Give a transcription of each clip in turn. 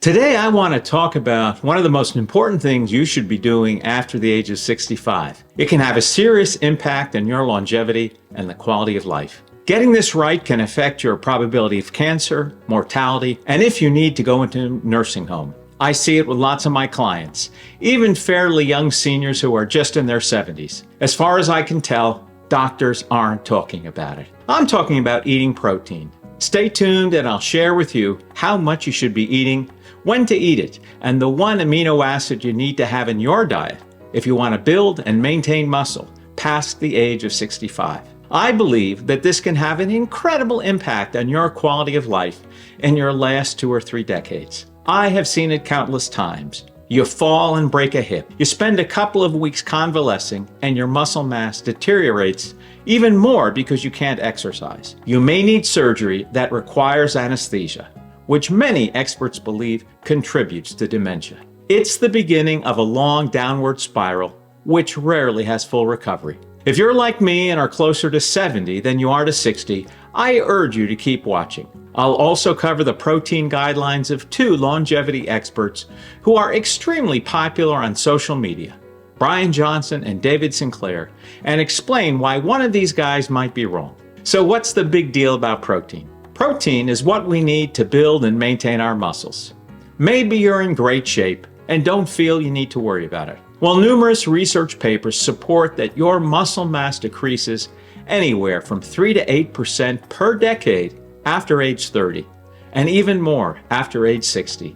Today, I want to talk about one of the most important things you should be doing after the age of 65. It can have a serious impact on your longevity and the quality of life. Getting this right can affect your probability of cancer, mortality, and if you need to go into a nursing home. I see it with lots of my clients, even fairly young seniors who are just in their 70s. As far as I can tell, doctors aren't talking about it. I'm talking about eating protein. Stay tuned and I'll share with you how much you should be eating, when to eat it, and the one amino acid you need to have in your diet if you want to build and maintain muscle past the age of 65. I believe that this can have an incredible impact on your quality of life in your last 2 or 3 decades. I have seen it countless times. You fall and break a hip. You spend a couple of weeks convalescing and your muscle mass deteriorates even more because you can't exercise. You may need surgery that requires anesthesia, which many experts believe contributes to dementia. It's the beginning of a long downward spiral, which rarely has full recovery. If you're like me and are closer to 70 than you are to 60, I urge you to keep watching. I'll also cover the protein guidelines of 2 longevity experts who are extremely popular on social media, Brian Johnson and David Sinclair, and explain why one of these guys might be wrong. So what's the big deal about protein? Protein is what we need to build and maintain our muscles. Maybe you're in great shape and don't feel you need to worry about it. Well, numerous research papers support that your muscle mass decreases anywhere from 3 to 8% per decade after age 30, and even more after age 60.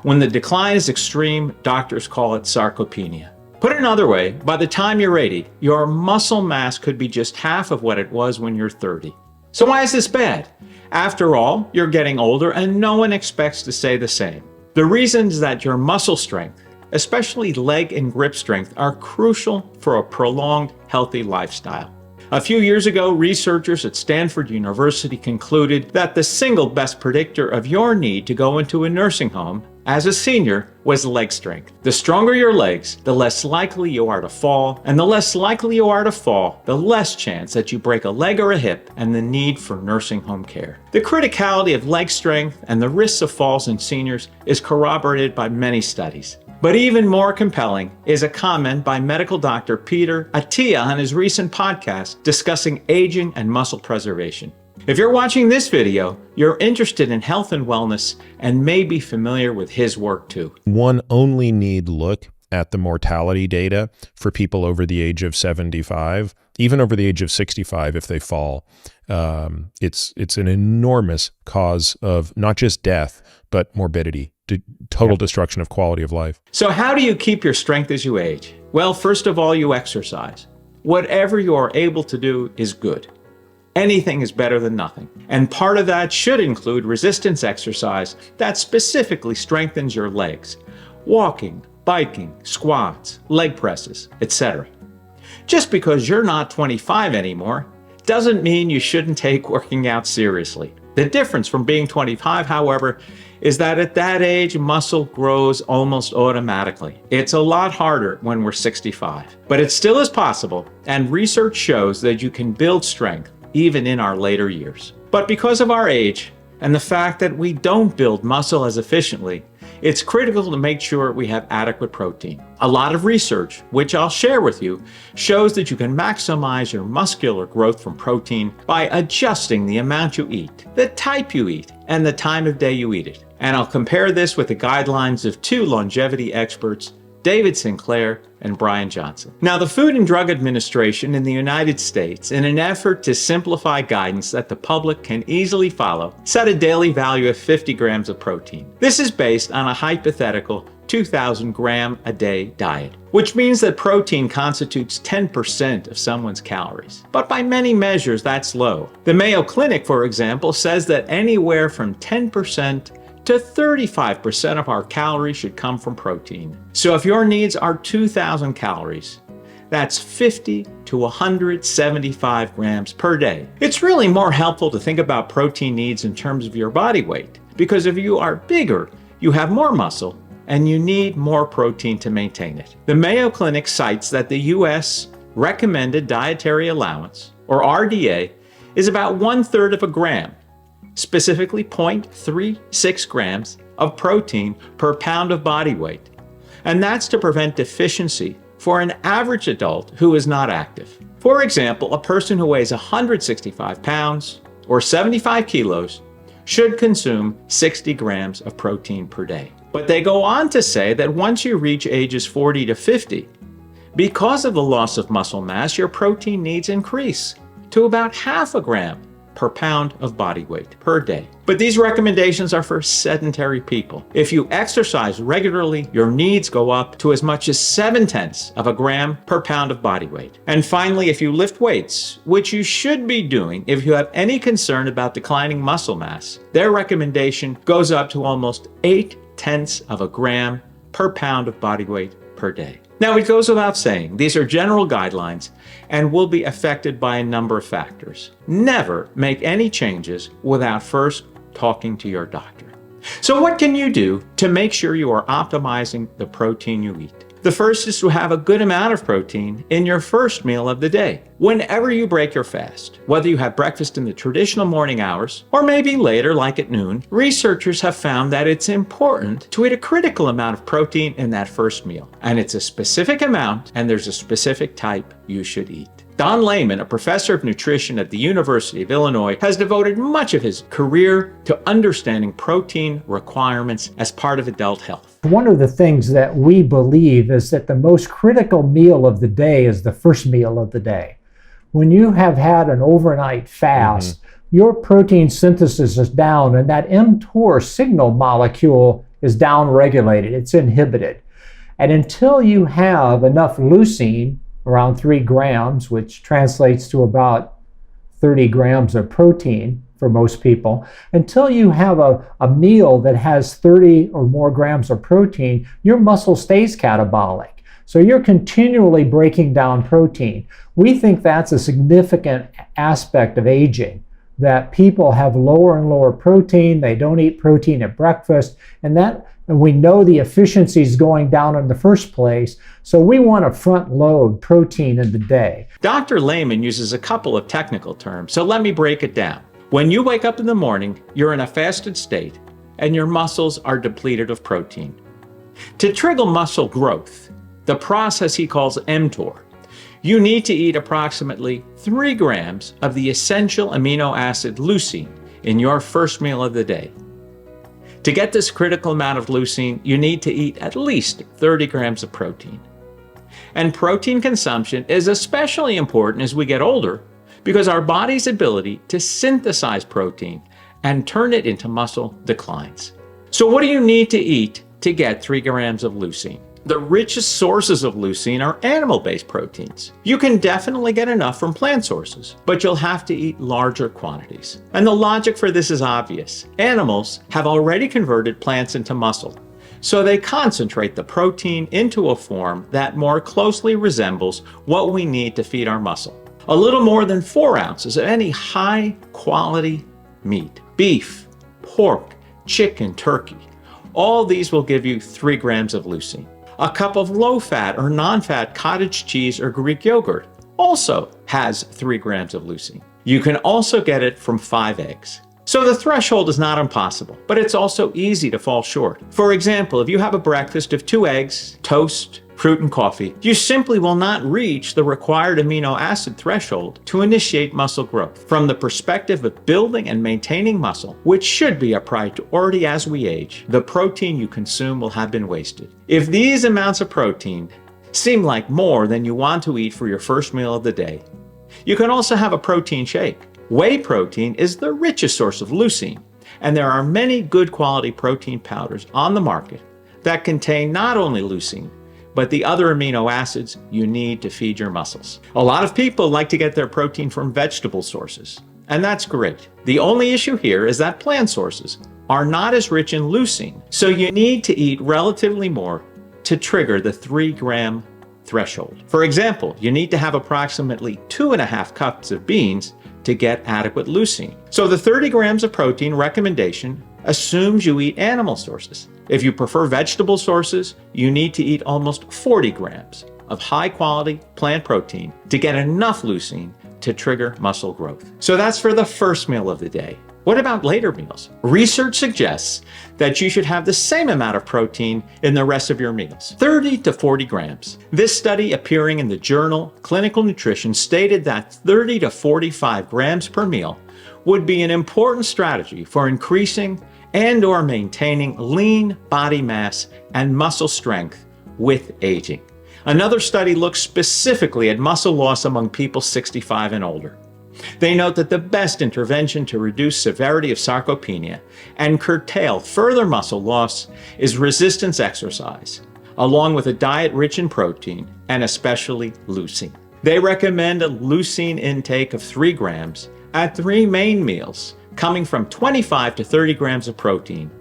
When the decline is extreme, doctors call it sarcopenia. Put another way, by the time you're 80, your muscle mass could be just half of what it was when you're 30. So why is this bad? After all, you're getting older and no one expects to stay the same. The reason is that your muscle strength, especially leg and grip strength, are crucial for a prolonged, healthy lifestyle. A few years ago, researchers at Stanford University concluded that the single best predictor of your need to go into a nursing home as a senior was leg strength. The stronger your legs, the less likely you are to fall, and the less likely you are to fall, the less chance that you break a leg or a hip and the need for nursing home care. The criticality of leg strength and the risks of falls in seniors is corroborated by many studies. But even more compelling is a comment by medical doctor Peter Attia on his recent podcast discussing aging and muscle preservation. If you're watching this video, you're interested in health and wellness and may be familiar with his work too. One only need look at the mortality data for people over the age of 75, even over the age of 65 if they fall. It's an enormous cause of not just death, but morbidity. Total destruction of quality of life. So how do you keep your strength as you age? Well, first of all, you exercise. Whatever you are able to do is good. Anything is better than nothing. And part of that should include resistance exercise that specifically strengthens your legs. Walking, biking, squats, leg presses, etc. Just because you're not 25 anymore doesn't mean you shouldn't take working out seriously. The difference from being 25, however, is that at that age, muscle grows almost automatically. It's a lot harder when we're 65, but it still is possible, and research shows that you can build strength even in our later years. But because of our age and the fact that we don't build muscle as efficiently, it's critical to make sure we have adequate protein. A lot of research, which I'll share with you, shows that you can maximize your muscular growth from protein by adjusting the amount you eat, the type you eat, and the time of day you eat it. And I'll compare this with the guidelines of 2 longevity experts, David Sinclair and Brian Johnson. Now, the Food and Drug Administration in the United States, in an effort to simplify guidance that the public can easily follow, set a daily value of 50 grams of protein. This is based on a hypothetical 2,000 gram a day diet, which means that protein constitutes 10% of someone's calories. But by many measures, that's low. The Mayo Clinic, for example, says that anywhere from 10% to 35% of our calories should come from protein. So if your needs are 2,000 calories, that's 50 to 175 grams per day. It's really more helpful to think about protein needs in terms of your body weight, because if you are bigger, you have more muscle, and you need more protein to maintain it. The Mayo Clinic cites that the U.S. recommended dietary allowance, or RDA, is about 1/3 of a gram, specifically 0.36 grams of protein per pound of body weight. And that's to prevent deficiency for an average adult who is not active. For example, a person who weighs 165 pounds or 75 kilos should consume 60 grams of protein per day. But they go on to say that once you reach ages 40 to 50, because of the loss of muscle mass, your protein needs increase to about half a gram per pound of body weight per day. But these recommendations are for sedentary people. If you exercise regularly, your needs go up to as much as 0.7 of a gram per pound of body weight. And finally, if you lift weights, which you should be doing if you have any concern about declining muscle mass, their recommendation goes up to almost 0.8 of a gram per pound of body weight per day. Now, it goes without saying, these are general guidelines and will be affected by a number of factors. Never make any changes without first talking to your doctor. So what can you do to make sure you are optimizing the protein you eat? The first is to have a good amount of protein in your first meal of the day. Whenever you break your fast, whether you have breakfast in the traditional morning hours or maybe later like at noon, researchers have found that it's important to eat a critical amount of protein in that first meal. And it's a specific amount and there's a specific type you should eat. Don Layman, a professor of nutrition at the University of Illinois, has devoted much of his career to understanding protein requirements as part of adult health. One of the things that we believe is that the most critical meal of the day is the first meal of the day. When you have had an overnight fast, your protein synthesis is down and that mTOR signal molecule is down-regulated, it's inhibited. And until you have enough leucine, around 3 grams, which translates to about 30 grams of protein for most people, until you have a meal that has 30 or more grams of protein, your muscle stays catabolic. So you're continually breaking down protein. We think that's a significant aspect of aging, that people have lower and lower protein, they don't eat protein at breakfast, and we know the efficiency is going down in the first place, so we want to front load protein in the day. Dr. Layman uses a couple of technical terms, so let me break it down. When you wake up in the morning, you're in a fasted state and your muscles are depleted of protein. To trigger muscle growth, the process he calls mTOR, you need to eat approximately 3 grams of the essential amino acid leucine in your first meal of the day. To get this critical amount of leucine, you need to eat at least 30 grams of protein. And protein consumption is especially important as we get older because our body's ability to synthesize protein and turn it into muscle declines. So what do you need to eat to get 3 grams of leucine? The richest sources of leucine are animal-based proteins. You can definitely get enough from plant sources, but you'll have to eat larger quantities. And the logic for this is obvious. Animals have already converted plants into muscle, so they concentrate the protein into a form that more closely resembles what we need to feed our muscle. A little more than 4 ounces of any high-quality meat, beef, pork, chicken, turkey, all these will give you 3 grams of leucine. A cup of low-fat or non-fat cottage cheese or Greek yogurt also has 3 grams of leucine. You can also get it from 5 eggs. So the threshold is not impossible, but it's also easy to fall short. For example, if you have a breakfast of 2 eggs, toast, fruit, and coffee, you simply will not reach the required amino acid threshold to initiate muscle growth. From the perspective of building and maintaining muscle, which should be a priority as we age, the protein you consume will have been wasted. If these amounts of protein seem like more than you want to eat for your first meal of the day, you can also have a protein shake. Whey protein is the richest source of leucine, and there are many good quality protein powders on the market that contain not only leucine, but the other amino acids you need to feed your muscles. A lot of people like to get their protein from vegetable sources, and that's great. The only issue here is that plant sources are not as rich in leucine, so you need to eat relatively more to trigger the 3 gram threshold. For example, you need to have approximately 2.5 cups of beans to get adequate leucine. So the 30 grams of protein recommendation assumes you eat animal sources. If you prefer vegetable sources, you need to eat almost 40 grams of high-quality plant protein to get enough leucine to trigger muscle growth. So that's for the first meal of the day. What about later meals? Research suggests that you should have the same amount of protein in the rest of your meals, 30 to 40 grams. This study, appearing in the journal Clinical Nutrition, stated that 30 to 45 grams per meal would be an important strategy for increasing and/or maintaining lean body mass and muscle strength with aging. Another study looks specifically at muscle loss among people 65 and older. They note that the best intervention to reduce severity of sarcopenia and curtail further muscle loss is resistance exercise, along with a diet rich in protein and especially leucine. They recommend a leucine intake of 3 grams at 3 main meals, coming from 25 to 30 grams of protein,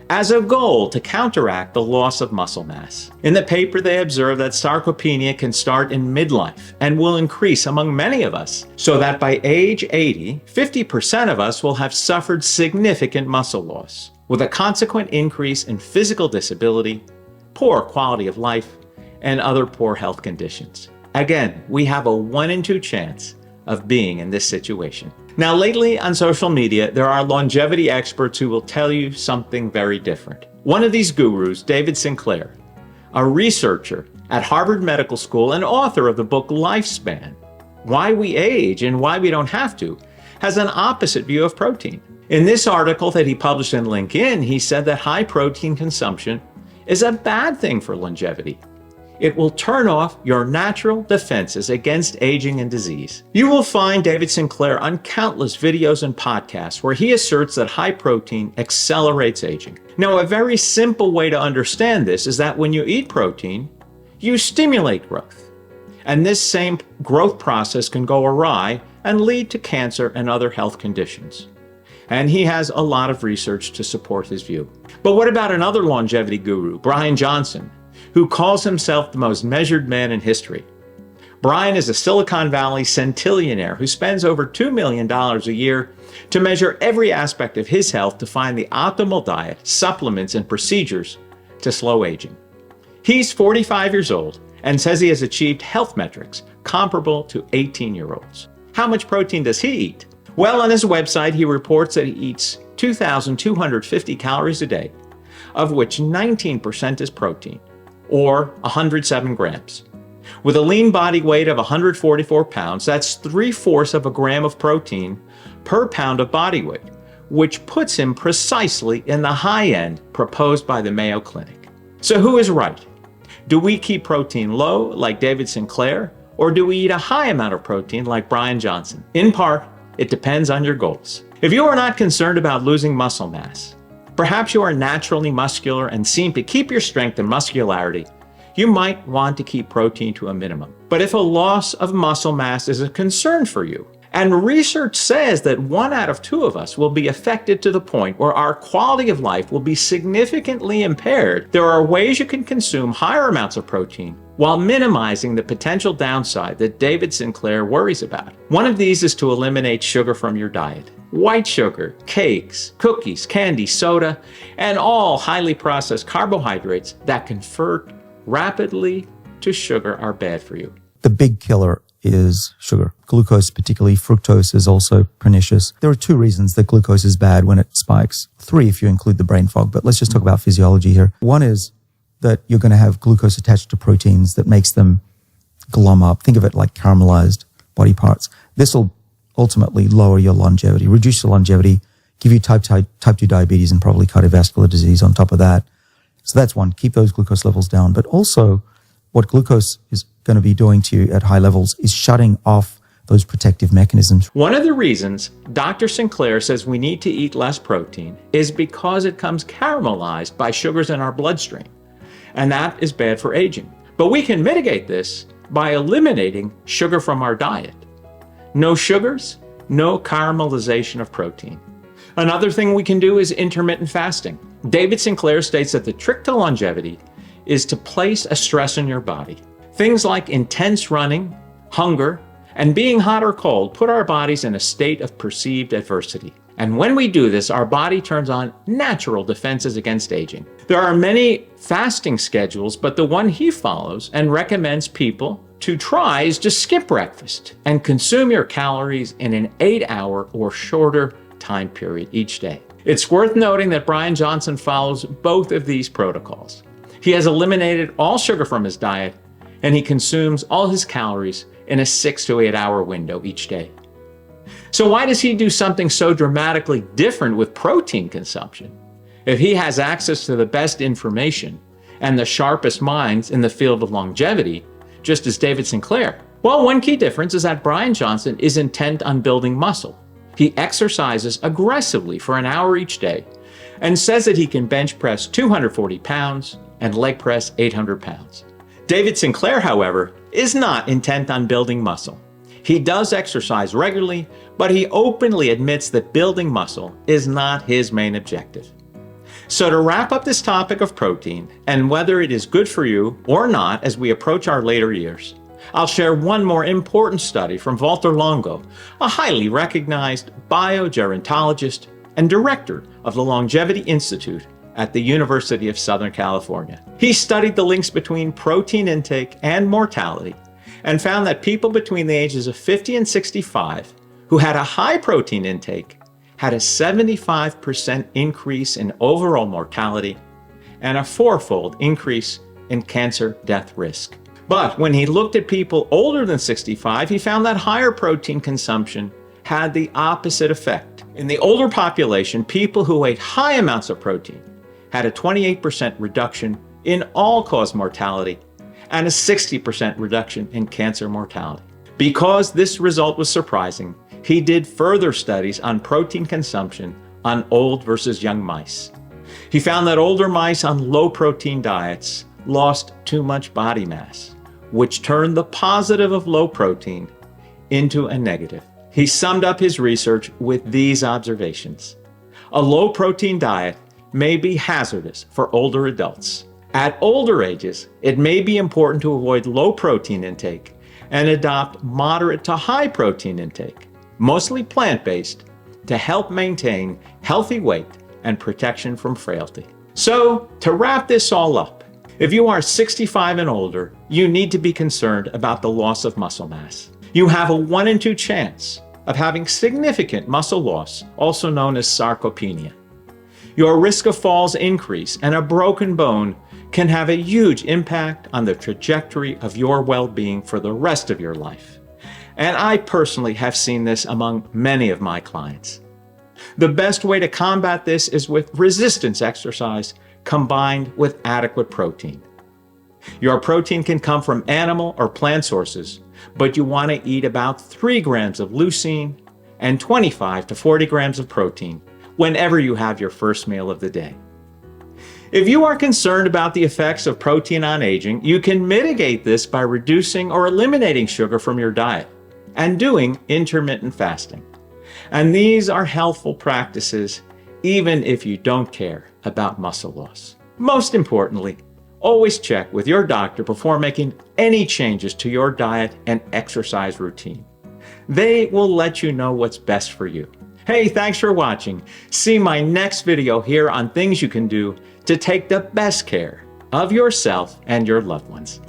as a goal to counteract the loss of muscle mass. In the paper, they observe that sarcopenia can start in midlife and will increase among many of us, so that by age 80, 50% of us will have suffered significant muscle loss, with a consequent increase in physical disability, poor quality of life, and other poor health conditions. Again, we have a 1 in 2 chance of being in this situation. Now, lately on social media, there are longevity experts who will tell you something very different. One of these gurus, David Sinclair, a researcher at Harvard Medical School and author of the book Lifespan, Why We Age and Why We Don't Have to, has an opposite view of protein. In this article that he published in LinkedIn, he said that high protein consumption is a bad thing for longevity. It will turn off your natural defenses against aging and disease. You will find David Sinclair on countless videos and podcasts where he asserts that high protein accelerates aging. Now, a very simple way to understand this is that when you eat protein, you stimulate growth. And this same growth process can go awry and lead to cancer and other health conditions. And he has a lot of research to support his view. But what about another longevity guru, Brian Johnson, who calls himself the most measured man in history? Brian is a Silicon Valley centillionaire who spends over $2 million a year to measure every aspect of his health to find the optimal diet, supplements, and procedures to slow aging. He's 45 years old and says he has achieved health metrics comparable to 18-year-olds. How much protein does he eat? Well, on his website, he reports that he eats 2,250 calories a day, of which 19% is protein, or 107 grams. With a lean body weight of 144 pounds, that's 3/4 of a gram of protein per pound of body weight, which puts him precisely in the high end proposed by the Mayo Clinic. So who is right? Do we keep protein low like David Sinclair, or do we eat a high amount of protein like Brian Johnson? In part, it depends on your goals. If you are not concerned about losing muscle mass, perhaps you are naturally muscular and seem to keep your strength and muscularity, you might want to keep protein to a minimum. But if a loss of muscle mass is a concern for you, and research says that 1 out of 2 of us will be affected to the point where our quality of life will be significantly impaired, there are ways you can consume higher amounts of protein while minimizing the potential downside that David Sinclair worries about. One of these is to eliminate sugar from your diet. White sugar, cakes, cookies, candy, soda, and all highly processed carbohydrates that convert rapidly to sugar are bad for you. The big killer is sugar. Glucose, particularly fructose, is also pernicious. There are 2 reasons that glucose is bad when it spikes. 3 if you include the brain fog, but let's just talk about physiology here. One is that you're going to have glucose attached to proteins that makes them glom up. Think of it like caramelized body parts. This will ultimately lower your longevity, reduce your longevity, give you type 2 diabetes and probably cardiovascular disease on top of that. So that's one, keep those glucose levels down. But also what glucose is going to be doing to you at high levels is shutting off those protective mechanisms. One of the reasons Dr. Sinclair says we need to eat less protein is because it comes caramelized by sugars in our bloodstream, and that is bad for aging. But we can mitigate this by eliminating sugar from our diet. No sugars, no caramelization of protein. Another thing we can do is intermittent fasting. David Sinclair states that the trick to longevity is to place a stress in your body. Things like intense running, hunger, and being hot or cold put our bodies in a state of perceived adversity. And when we do this, our body turns on natural defenses against aging. There are many fasting schedules, but the one he follows and recommends people to try is to skip breakfast and consume your calories in an 8-hour or shorter time period each day. It's worth noting that Brian Johnson follows both of these protocols. He has eliminated all sugar from his diet, and he consumes all his calories in a 6 to 8 hour window each day. So why does he do something so dramatically different with protein consumption? If he has access to the best information and the sharpest minds in the field of longevity, just as David Sinclair? Well, one key difference is that Brian Johnson is intent on building muscle. He exercises aggressively for an hour each day and says that he can bench press 240 pounds and leg press 800 pounds. David Sinclair, however, is not intent on building muscle. He does exercise regularly, but he openly admits that building muscle is not his main objective. So to wrap up this topic of protein and whether it is good for you or not as we approach our later years, I'll share one more important study from Valter Longo, a highly recognized biogerontologist and director of the Longevity Institute at the University of Southern California. He studied the links between protein intake and mortality and found that people between the ages of 50 and 65 who had a high protein intake had a 75% increase in overall mortality and a 4-fold increase in cancer death risk. But when he looked at people older than 65, he found that higher protein consumption had the opposite effect. In the older population, people who ate high amounts of protein had a 28% reduction in all-cause mortality and a 60% reduction in cancer mortality. Because this result was surprising, he did further studies on protein consumption on old versus young mice. He found that older mice on low-protein diets lost too much body mass, which turned the positive of low protein into a negative. He summed up his research with these observations. A low-protein diet may be hazardous for older adults. At older ages, it may be important to avoid low protein intake and adopt moderate to high protein intake, mostly plant-based, to help maintain healthy weight and protection from frailty. So, to wrap this all up, if you are 65 and older, you need to be concerned about the loss of muscle mass. You have a 1 in 2 chance of having significant muscle loss, also known as sarcopenia. Your risk of falls increase, and a broken bone can have a huge impact on the trajectory of your well-being for the rest of your life. And I personally have seen this among many of my clients. The best way to combat this is with resistance exercise combined with adequate protein. Your protein can come from animal or plant sources, but you want to eat about 3 grams of Lucine and 25 to 40 grams of protein whenever you have your first meal of the day. If you are concerned about the effects of protein on aging, you can mitigate this by reducing or eliminating sugar from your diet and doing intermittent fasting. And these are healthful practices even if you don't care about muscle loss. Most importantly, always check with your doctor before making any changes to your diet and exercise routine. They will let you know what's best for you. Hey, thanks for watching. See my next video here on things you can do to take the best care of yourself and your loved ones.